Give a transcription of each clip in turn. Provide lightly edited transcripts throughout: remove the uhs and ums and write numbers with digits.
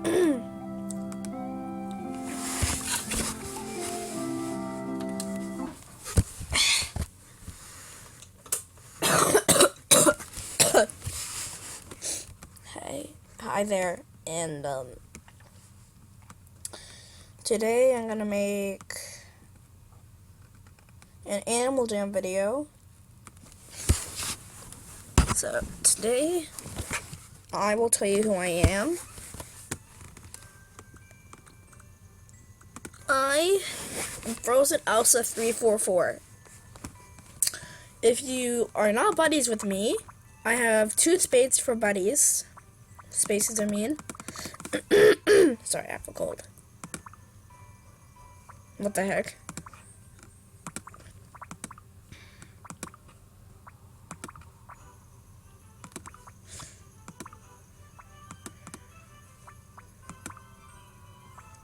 Hi there, and today I'm gonna make an Animal Jam video. So today I will tell you who I am. I am Frozen Elsa 344. If you are not buddies with me, I have 2 spades for buddies. Spaces, I mean. Sorry, I have a cold. What the heck?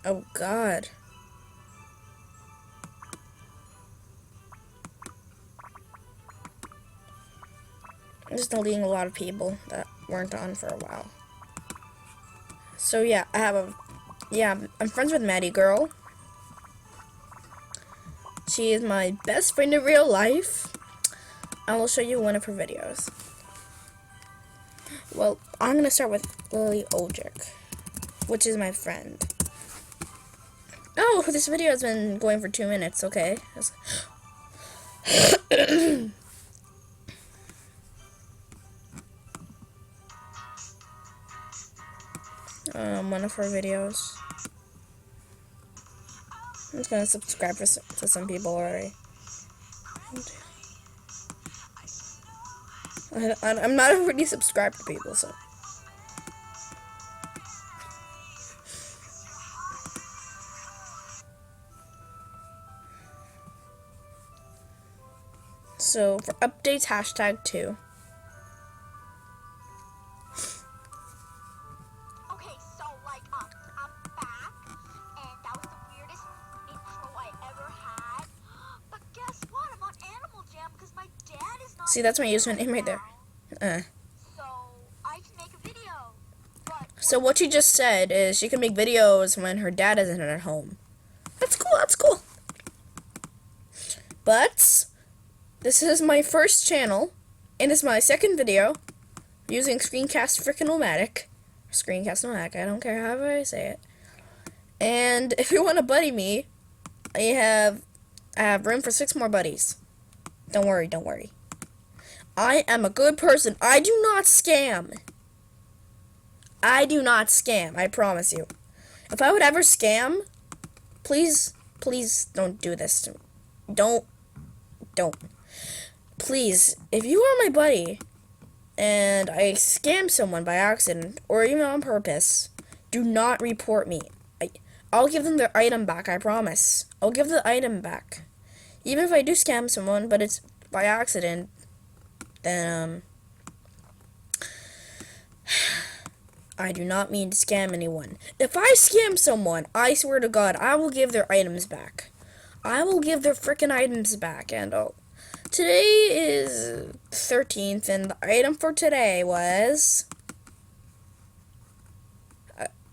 Oh God. I'm just deleting a lot of people that weren't on for a while. So yeah, I'm friends with Maddie Girl. She is my best friend in real life. I will show you one of her videos. Well, I'm gonna start with Lily Oldrick, which is my friend. Oh, this video has been going for 2 minutes, okay. One of her videos. I'm just gonna subscribe to some people already. I'm not already subscribed to people, so. So for updates, #2. See, that's my username right there. So what you just said is she can make videos when her dad isn't at home. That's cool, that's cool. But this is my first channel, and it's my second video using Screencast-O-Matic. I don't care how I say it. And if you want to buddy me, I have room for 6 more buddies. Don't worry. I am a good person. I do not scam. I promise you. If I would ever scam, please don't do this to me. Don't. Please, if you are my buddy and I scam someone by accident or even on purpose, do not report me. I'll give them their item back, I promise. I'll give the item back. Even if I do scam someone, but it's by accident, then, I do not mean to scam anyone. If I scam someone, I swear to God, I will give their items back. I will give their freaking items back, and today is 13th, and the item for today was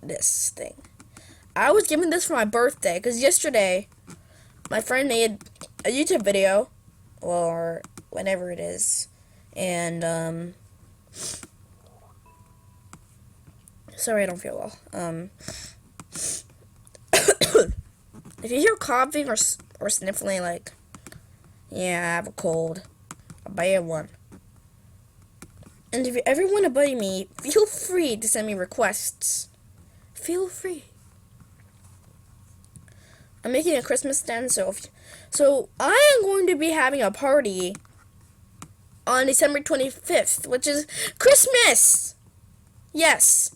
this thing. I was given this for my birthday, because yesterday, my friend made a YouTube video, or whenever it is, and, sorry, I don't feel well. If you hear coughing or sniffling, like, yeah, I have a cold, I'll buy you one. And if you ever want to buddy me, feel free to send me requests. Feel free. I'm making a Christmas stand, so I am going to be having a party on December 25th, which is Christmas! Yes.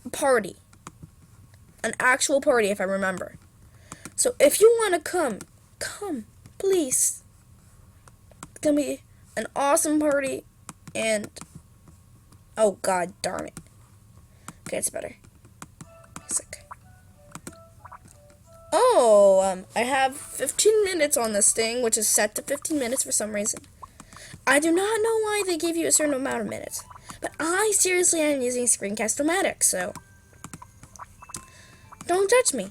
A party. An actual party, if I remember. So if you want to come, please. It's going to be an awesome party, and oh God darn it. Okay, it's better. I have 15 minutes on this thing, which is set to 15 minutes for some reason. I do not know why they gave you a certain amount of minutes, but I seriously am using Screencast-O-Matic, so Don't judge me.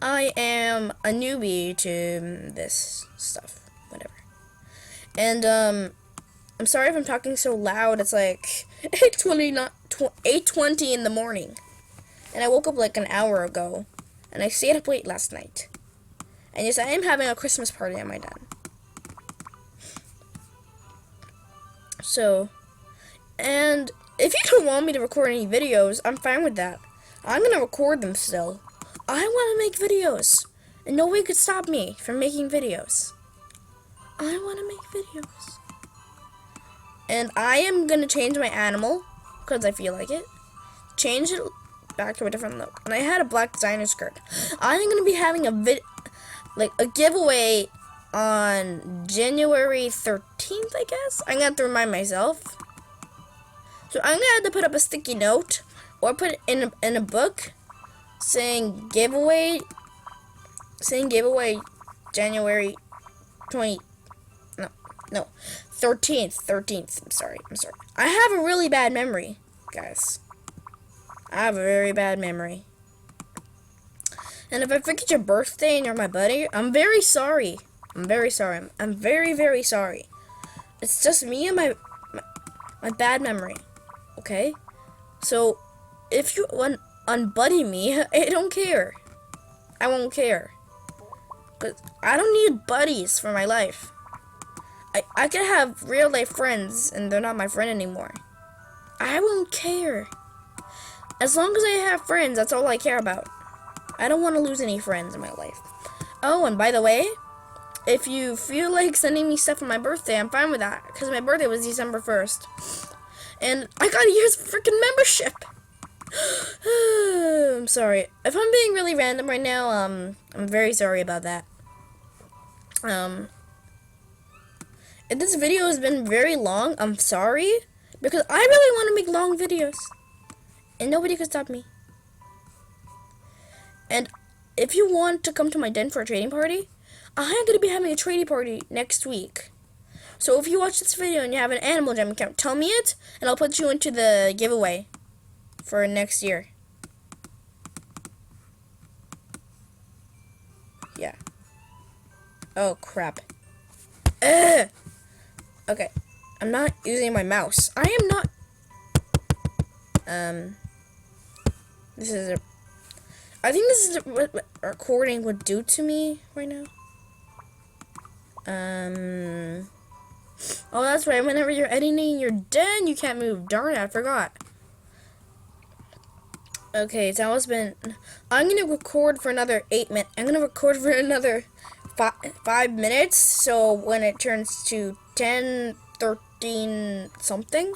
I am a newbie to this stuff. Whatever. And, I'm sorry if I'm talking so loud. It's like 8:20 in the morning. And I woke up like an hour ago. And I stayed up late last night. And yes, I am having a Christmas party at my den. So, and if you don't want me to record any videos, I'm fine with that. I'm gonna record them still. I want to make videos. And nobody could stop me from making videos. I want to make videos. And I am gonna change my animal, because I feel like it. Change it back to a different look. And I had a black designer skirt. I'm gonna be having a giveaway on January 13th, I guess. I'm gonna have to remind myself. So I'm gonna have to put up a sticky note or put it in a book saying giveaway January 20 no 13th. I'm sorry. I have a really bad memory, guys. I have a very bad memory. And if I forget your birthday and you're my buddy, I'm very sorry. I'm very, very sorry. It's just me and my bad memory. Okay? So, if you unbuddy me, I don't care. I won't care. Because I don't need buddies for my life. I can have real life friends and they're not my friend anymore. I won't care. As long as I have friends, that's all I care about. I don't want to lose any friends in my life. Oh, and by the way, if you feel like sending me stuff for my birthday, I'm fine with that. Because my birthday was December 1st. And I got a year's freaking membership. I'm sorry. If I'm being really random right now, I'm very sorry about that. If this video has been very long, I'm sorry. Because I really want to make long videos. And nobody can stop me. And if you want to come to my den for a trading party, I'm going to be having a trading party next week. So if you watch this video and you have an Animal Jam account, tell me it, and I'll put you into the giveaway for next year. Yeah. Oh, crap. Ugh. Okay. I'm not using my mouse. I am not... This is a... I think this is what recording would do to me right now. Oh, that's right. Whenever you're editing your den, you can't move. Darn it, I forgot. Okay, it's almost been... I'm going to record for another 8 minutes. I'm going to record for another 5 minutes. So when it turns to 10, 13 something,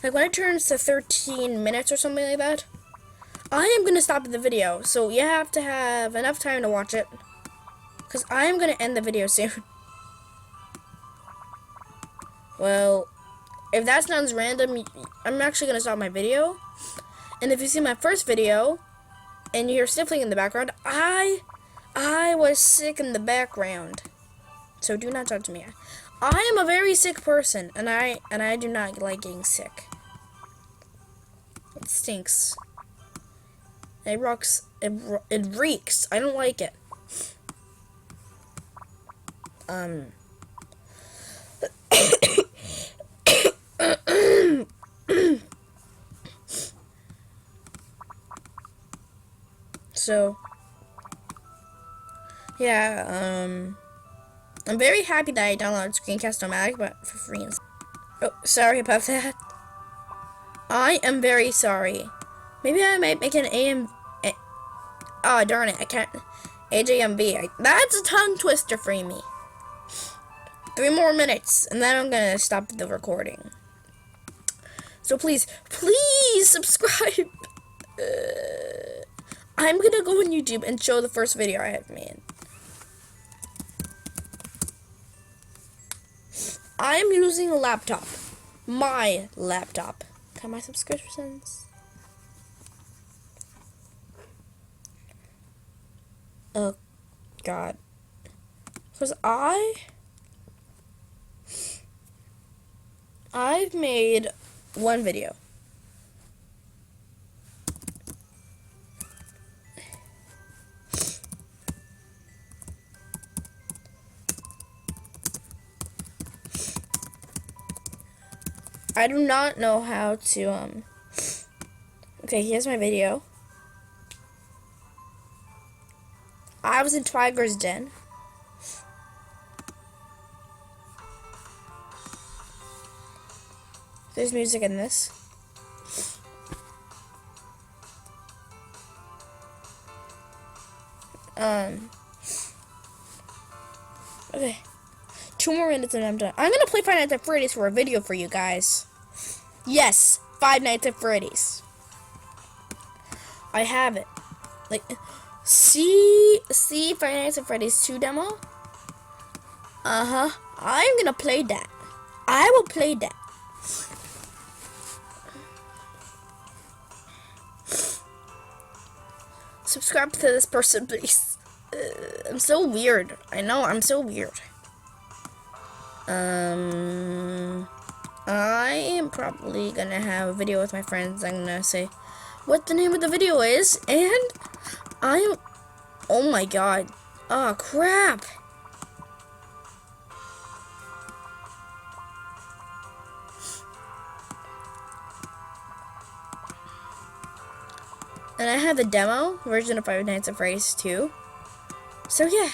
like when it turns to 13 minutes or something like that, I am going to stop the video. So you have to have enough time to watch it, because I am going to end the video soon. Well, if that sounds random, I'm actually going to stop my video. And if you see my first video and you hear sniffling in the background, I was sick in the background. So do not judge me. I am a very sick person, and I do not like getting sick. It stinks. It rocks. It reeks. I don't like it. So, yeah, I'm very happy that I downloaded Screencast-O-Matic, but for free. Oh, sorry about that. I am very sorry. Maybe I might make an oh, darn it, I can't. AJMB. That's a tongue twister for me. 3 more minutes, and then I'm gonna stop the recording. So please subscribe. I'm gonna go on YouTube and show the first video I have made. I am using a laptop. My laptop. Got my subscriptions. Oh, God. Because I've made one video. I do not know how to, okay, here's my video. I was in Tiger's Den. There's music in this. Okay. 2 more minutes and I'm done. I'm gonna play Five Nights at Freddy's for a video for you guys. Yes, Five Nights at Freddy's. I have it. Like, see Five Nights at Freddy's 2 demo? I'm gonna play that. I will play that. Subscribe to this person, please. I'm so weird. I know, I'm so weird. I am probably gonna have a video with my friends. I'm gonna say what the name of the video is, and oh my god. Oh, crap. And I have the demo version of Five Nights at Freddy's 2. So yeah.